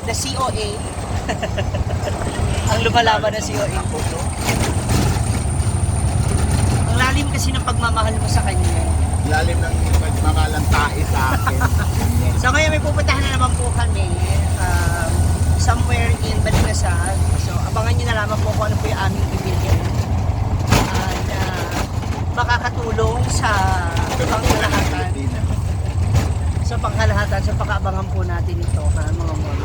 the COA. Ang lumalaban na COA po. Ang lalim kasi ng pagmamahal mo sa kanya. Lalim ng pagmamahalang tae sa akin. So ngayon may pupuntahan na naman po kami somewhere in Balingasag. So abangan nyo na lamang po kung ano po yung aming bibilhin na makakatulong sa pangkalahatan. Sa pagkaabangan po natin ito mga mall.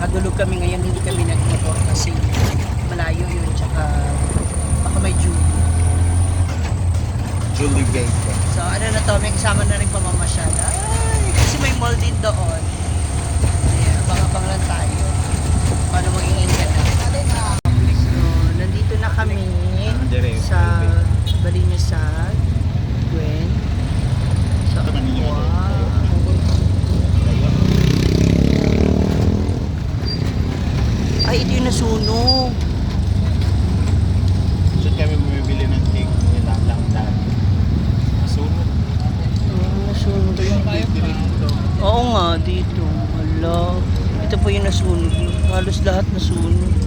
Nagulog kami ngayon, hindi kami nagmotor kasi malayo yun, tsaka baka may Julie Baker. So ano na to, may kasama na rin pamamasyal. Ay, kasi may mall din doon. Ayan, abang-abang lang tayo. Paano magiging ganda. So, nandito na kami sa Balingasag. Gwen. So, wow. Ay, ito yung nasunog. Saan kami bumibili ng cake? Nilalang dati. Nasunog. Nasunog. Ito yung cake dito. Oo nga, dito. Hala. Ito po yung nasunog. Halos lahat nasunog.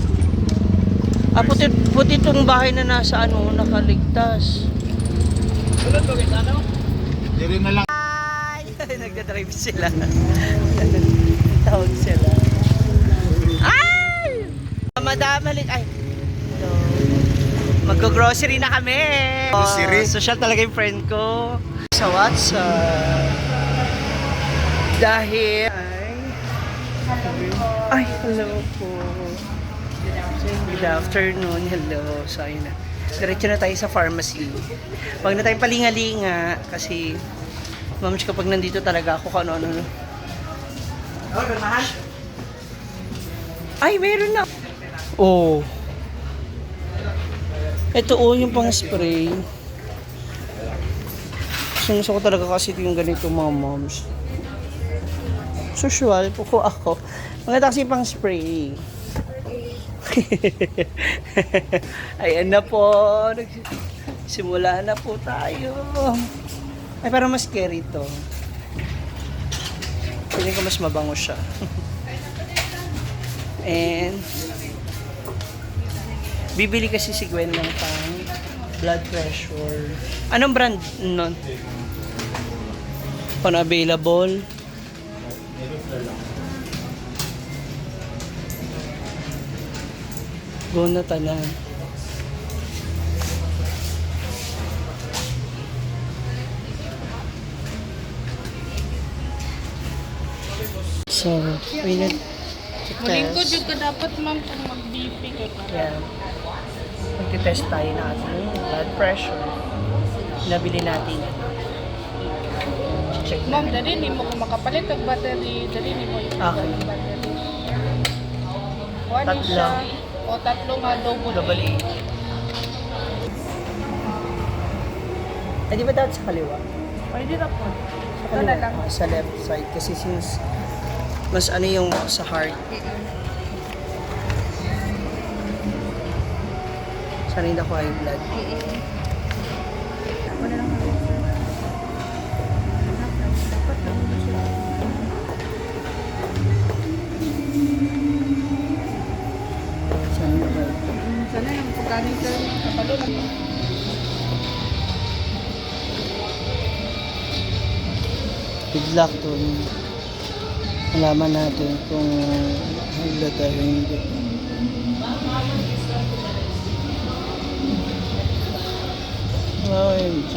Puti itong bahay na nasa nakaligtas. Sulod ba kita Dito na lang. Ay! Nagdadrive sila. Tawag sila. Ay! Madamalik. Ay! So, mag-grocery na kami. Grocery? Social talaga yung friend ko. Sa WhatsApp. Dahil ay, hello po. Good afternoon. Hello. So, ayun na. Diretso na tayo sa pharmacy. Huwag na tayong palingalinga kasi mamish kapag nandito talaga ako kung ano-ano. Ay, meron na. Oh. Ito yung pang spray. Gusto ko talaga kasi yung ganito mga moms. Usual, puko ako. Maganda kasi pang spray. Ayan na po. Simula na po tayo. Ay, parang mas scary ito. Piling ko mas mabango siya. And bibili kasi si Gwen ng pang blood pressure. Anong brand nun? Kung available? Go na tanan. So, we need to Malingkod test. yung ka dapat ma'am kung mag-BP ka pa. Yeah. Mag-test tayo ng ating blood pressure. Nabili natin. Check Ma'am, na. dali ni mo kung makapalit ang battery, dali ni mo yung Okay. battery. Kuha ni Tatlo. siya. O tatlo nga double Double A. Ay, di ba dapat sa kaliwa? Pwede na po. Sa Ito na lang. Sa left side. Kasi since mas yung sa heart. Sana hindi ako high blood. Wala lang kami, sir. Dapat lang mo siya. Sana ba? Sana yung pagkanin sir, kapalo lang. Good luck to. Malaman natin kung high blood tayo hindi. OMG.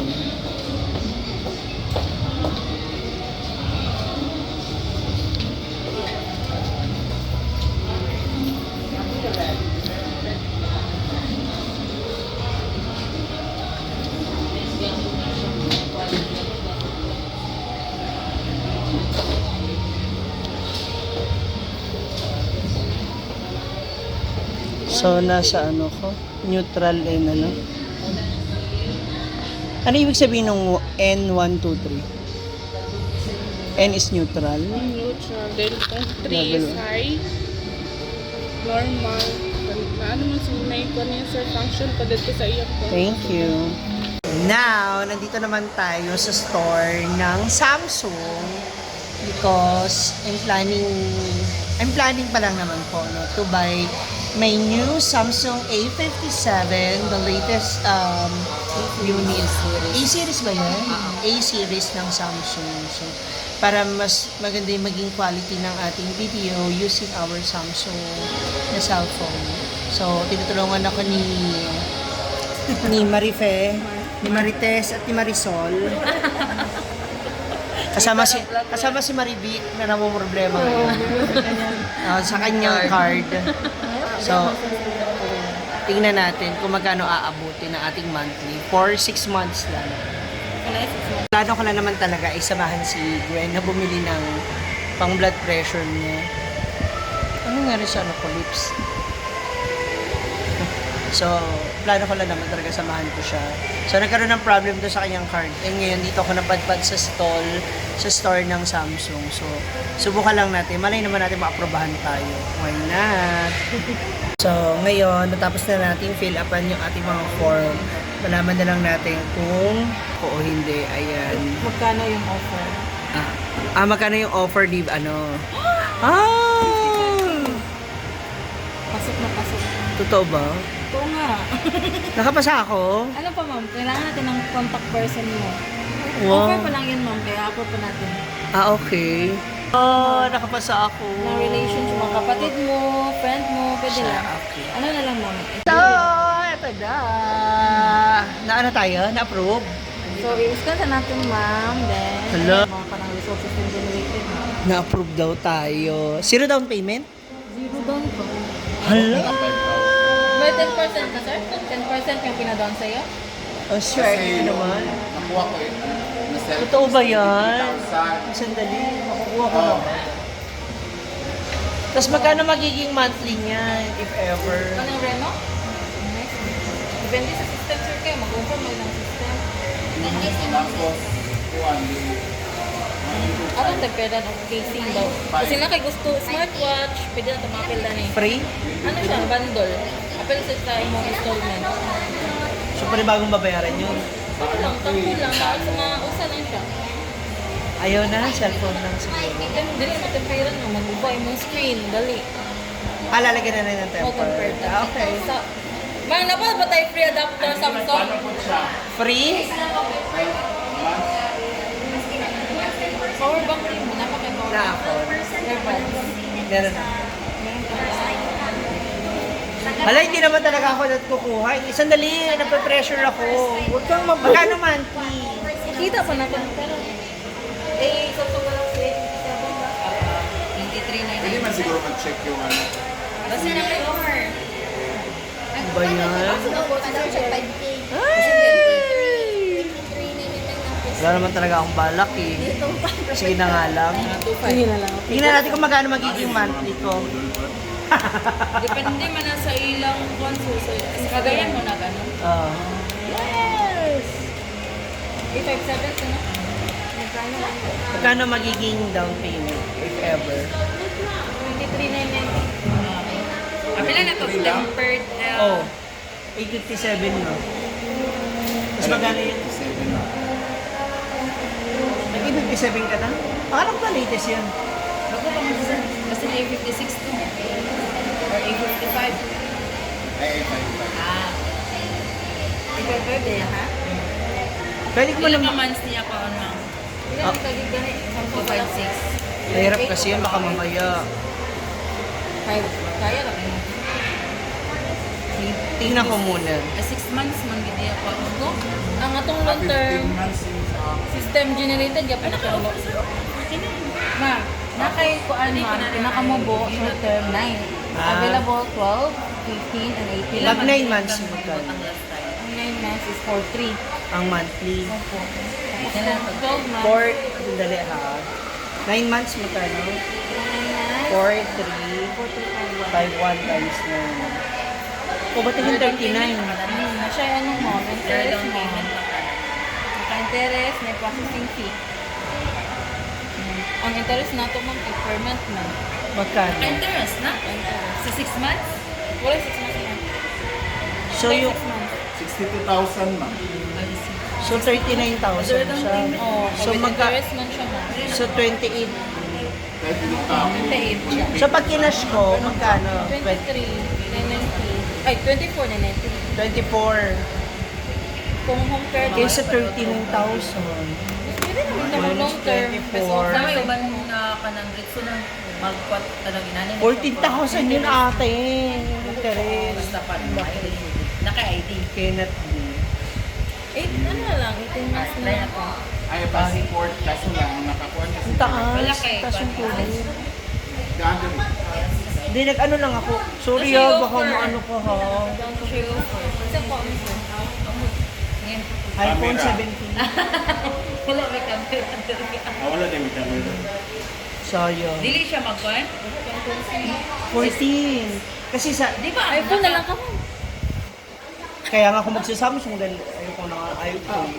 So, nasa ko? Neutral and ano? Ano ibig sabihin ng N123? N is neutral. Neutral. Then kung 3 Level is one. high, normal. Ano man sa may niya sir, function pa dito sa iyong phone. Thank you. Now, nandito naman tayo sa store ng Samsung. because I'm planning pa lang naman po, no, to buy my new Samsung A57, the latest unit. A-series ba yun? A-series ng Samsung. So, para mas maganda yung maging quality ng ating video using our Samsung na cellphone. So, tinutulungan ako ni Marites at ni Marisol. Kasama si Marivic na namumroblema ngayon. Sa kanyang card. So, tingnan natin kung magkano aabutin ng ating monthly for 6 months lang. Plano ko na naman talaga isamahan si Gwen na bumili ng pang blood pressure niya. Ano nga rin siya, lips? So, plano ko lang naman talaga samahan ko siya. So, nagkaroon ng problem doon sa kanyang card. Eh ngayon, dito ako napadpad sa store ng Samsung. So, subukan lang natin. Malay naman natin maaprobahan tayo. Why not? So, ngayon, natapos na natin fill upan yung ating mga form. Malaman na lang natin kung o hindi. Ayan. Magkano yung offer? Magkano yung offer, di ba? Pasok na pasok. Totoo ba? Ito nga. Nakapasa ako? Ano pa ma'am, kailangan natin ng contact person mo. Wow. Offer pa lang yun ma'am, kaya offer pa natin. Okay. Nakapasa ako. Ng relationship, mga kapatid mo, friend mo, pwede lang. Okay. Ano na lang ma'am? So, eto na. Na tayo? Na-approve? So, i-scan sa natin ma'am, then Hello? mga parang resources yung generated. Na-approve daw tayo. Zero down payment? Zero down po. Hala? May 10% ka sir? 10% yung pinadown sa'yo? Oh, sure. Ito naman. Nakuha ko yun. Totoo ba yan? Sandali. Makukuha ko naman. Tapos magkano magiging monthly niya, if ever? Anong reno? Next. Depende sa system sir kayo. Mag-offer mo ng system. Tapos, kuhan Ano ang temperan of casing daw? Kasi na kay gusto smartwatch, pwede na tumapil na eh. Free? Ano siya? Bundle. Apel sa imong installment. So, bagong babayaran yun. Ano lang, tampo lang. Sa mga usa lang siya. Ayaw na, cellphone lang siguro. Dili mo temperan mo. Mag-uba imong screen. Dali. Lalagyan na rin ng temper. Mag-compare ta. Okay. Mang, napal ba tayo free adapter Samsung? Free? Power bank rin mo. Napaka-power Na bank. ako. Airpods. Meron na. Hala, hindi naman talaga ako kukuha. Sandali, nape-pressure ako. Huwag kang magkano monthly? Kita pa natin. Pero, Samsung Galaxy A57 ba? 2399. Hindi man siguro mag-check yung ano. Kasi na may offer. Ano ba yan? Ay! Wala naman talaga akong balak eh. Sige na nga lang. Sige na lang. Tingnan natin kung magkano magiging monthly ko. Depende man na sa ilang console. So, kagayan mo na gano'n. Yes! 857 na. Magkano magiging down payment, if ever? 2399. Pila na to tempered. Oh, 857 no? Mas magkano yun? 7 na. Nag-857 ka na? Akala ko ba latest yan? Bago pa mo sir. Kasi na A56 to. Or A55. Ay, 5. Ah. 55 eh, ha? Pwede ko mo Ilang naman. months niya pa on ma'am? Ah. Ilang tagig gani? 56. Mahirap kasi yan, baka mamaya. 5. Kaya na kayo. Tingnan ko muna. 6 months man gid ako. Ako, ang atong long term 15 months yung sa system generated gyapon na kayo. Ma, nakay ko ma, pinakamubo short term 9. Available 12, 15 and 18. Pag 9 months mo ka, Ang 9 months is 4-3. ang monthly. Opo. Tapos 12 months. 4, dali ha. 9 months mo ka, no? 4, 3, 5, 1 times 9. O, ba't yung 39? Siya ano mo, interest mo. Naka-interest, may processing fee. Ang interest na ito ma'am, per month man. Magkano? Interest na? Sa 6 months? Wala 6 months na. So, yung, 6 months. 62,000 ma'am. so 39,000 siya. Oh, So, with magka, interest man siya ma'am. so 28 98 siya. So pag kinash ko, magkano? 23, 990. Ay, 24, 990. 24. Kung home care, Kaysa 39,000. pwede naman naman long term. 24. Sa may uban na kanang ritso ng magkwat kanang inanin. 14,000 yun ate. Interest. Basta pa naka-ID. Cannot be. 8, ano na lang, 18 months na ako. Ay, passport. Kaso lang, nakakuha niya Ang taas. Malaki. Taas yung tuloy. Gagawin. Hindi, nag-ano lang ako. Sorry Kasi baka offer. maano ko ha. Down to show offer. Kasi po, ngayon. iPhone Camera. 17. Wala may camera. Wala din may camera. Sayang. Dili siya magkuhan? 14. Kasi sa, Di ba, iPhone na lang ka mo. kaya nga ako magsa-Samsung dahil ayoko na nga iPhone.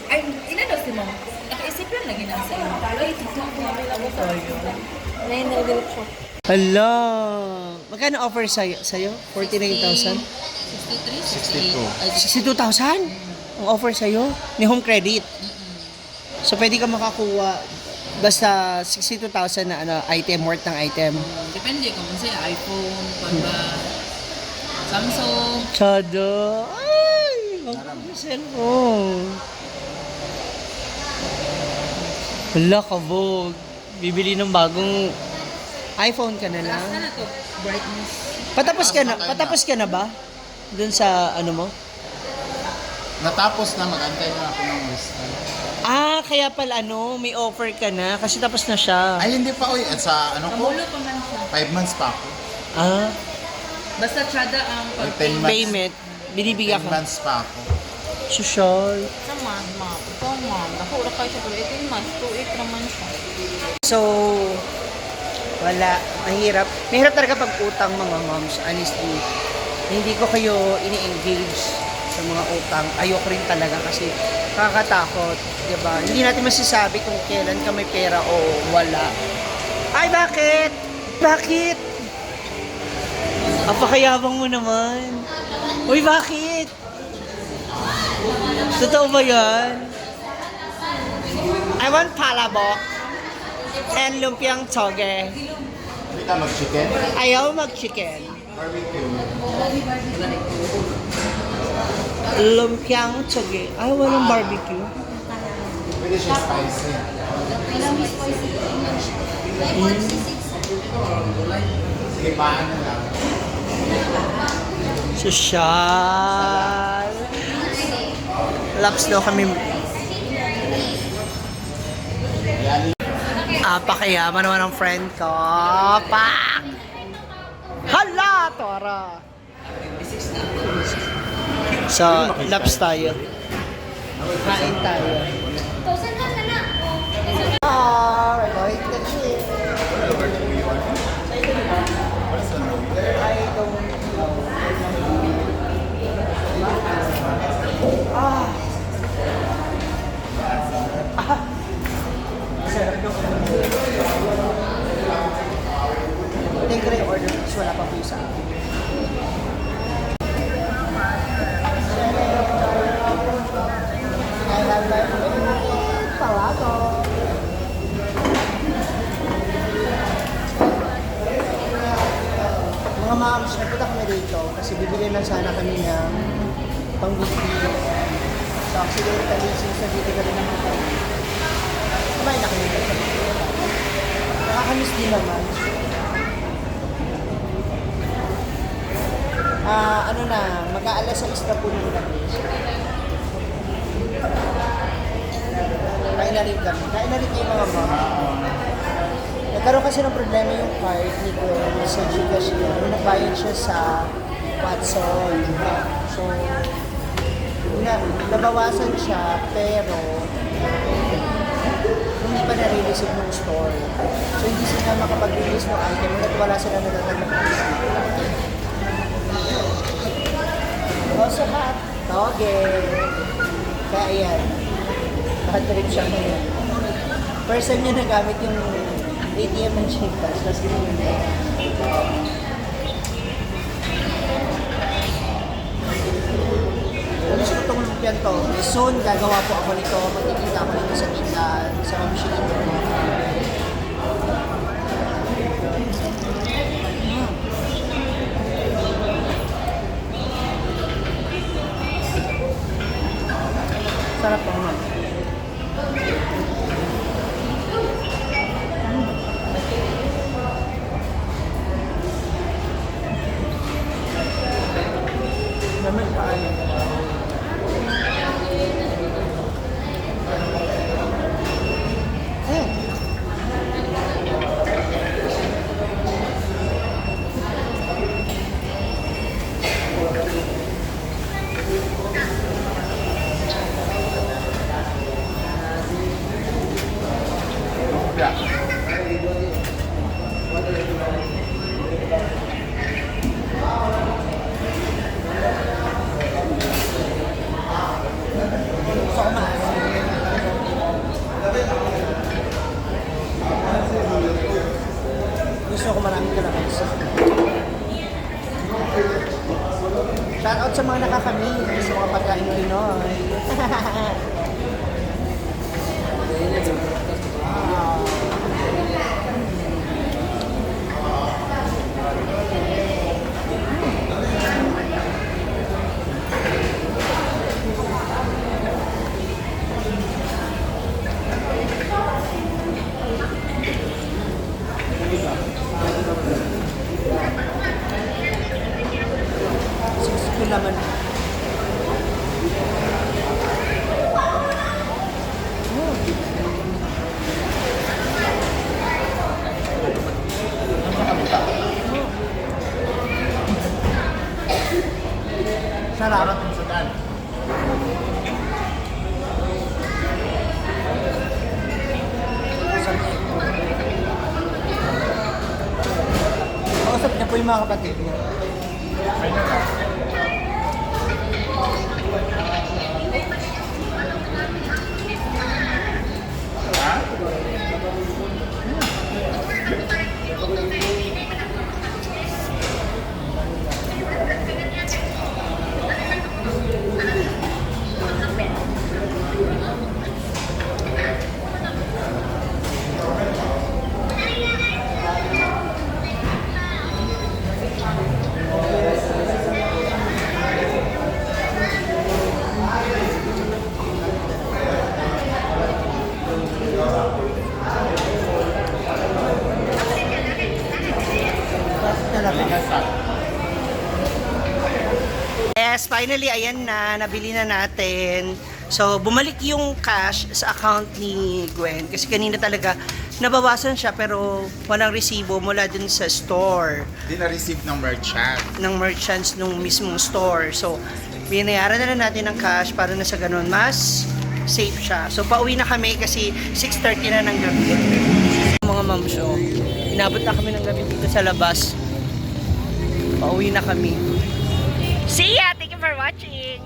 Ay, inano si mom? Nakaisip lang lagi na sa iyo. Ay, Sayang. Ngayon na-develop siya. Hala! Magkano offer sa'yo? 49,000? 63, 62. 62,000? Ang offer sa'yo? Ni home credit. So pwede ka makakuha basta 62,000 na ano, item, worth ng item. Depende kung sa'yo, iPhone, kung ba, Samsung. Chado! Ay! Magkano cellphone? Hala, kabog. Bibili ng bagong iPhone ka na lang. Ano to? Brightness. Patapos ka na ba? Doon sa ano mo? Natapos na, mag-antay na ako ng restart. Ah, kaya pala ano, may offer ka na kasi tapos na siya. Ay, hindi pa, uy. At sa ano ko, Pamulo pa man siya. 5 months pa ako. Ah, Basta tsada ang May 10 pag-pay. months. payment. Binibigyan 10 ka. months pa ako. Social. Sa ma'am. Ito ma'am. Ako, ura kayo siya. 18 months. 2-8 naman siya. So, wala. Mahirap. Mahirap talaga pag utang mga moms, honestly. Hindi ko kayo ini-engage sa mga utang. Ayoko rin talaga kasi kakatakot. Diba? Hindi natin masasabi kung kailan ka may pera o wala. Ay, bakit? Bakit? Apakayabang mo naman. Uy, bakit? Totoo ba yan? I want palabok and lumpiang toge. Hindi ka mag-chicken? Ayaw mag-chicken. Barbecue. Lumpiang toge. Ay, walang barbecue. Pwede siya spicy. Sige, paano lang. Sosyal. Laps daw kami. Pakayaman naman ang friend ko. Pak! Hala! Tora! So, laps tayo. Kain tayo. We're going to chill. I don't know. Sarap yung Take ko na yung order kasi wala pa po yung sa akin. I have my favorite palato. Mga moms, nagpunta kami dito kasi bibili lang sana kami ng pang-weekly. So accidentally, since nandito ka rin naman kami, kumain na kami dito. Nakakamiss din naman. Ano na, mag-aalas sa isla po ng gabi. Kain na rin kami. Kain na rin kayo mga mom. Nagkaroon kasi ng problema yung card ni Gwen sa Gcash niya. Nung nagbayad siya sa Watson. So, nabawasan siya, pero hindi pa na-release ng store. So, hindi sila makapag-release ng item at wala sila natatanggap ng receipt. Also, hot toge. Kaya ayan, bad trip siya ngayon. First time niya nagamit yung ATM ng Gcash. Tapos ganyan yun. Gusto ko itong lumpian to. Soon, gagawa po ako nito. Magkikita ako nito sa tindahan. Sa mamishin nito. Sarap po, ma'am. Naman paano? Gusto ko maraming kalamansi. Shout out sa mga nakakamiss sa mga pagkain Pinoy. Sisipin naman. Sarap. Kausap niya po yung mga kapatid niya. Yes, finally, ayan na, nabili na natin. So, bumalik yung cash sa account ni Gwen. Kasi kanina talaga, nabawasan siya pero walang resibo mula dun sa store. Di na-receive ng merchant. Ng merchants nung mismong store. So, binayaran na lang natin ng cash para na sa ganun, mas safe siya. So, pauwi na kami kasi 6:30 na ng gabi. Mga ma'am show, inabot na kami ng gabi dito sa labas. Pauwi na kami. See ya! Thank you for watching!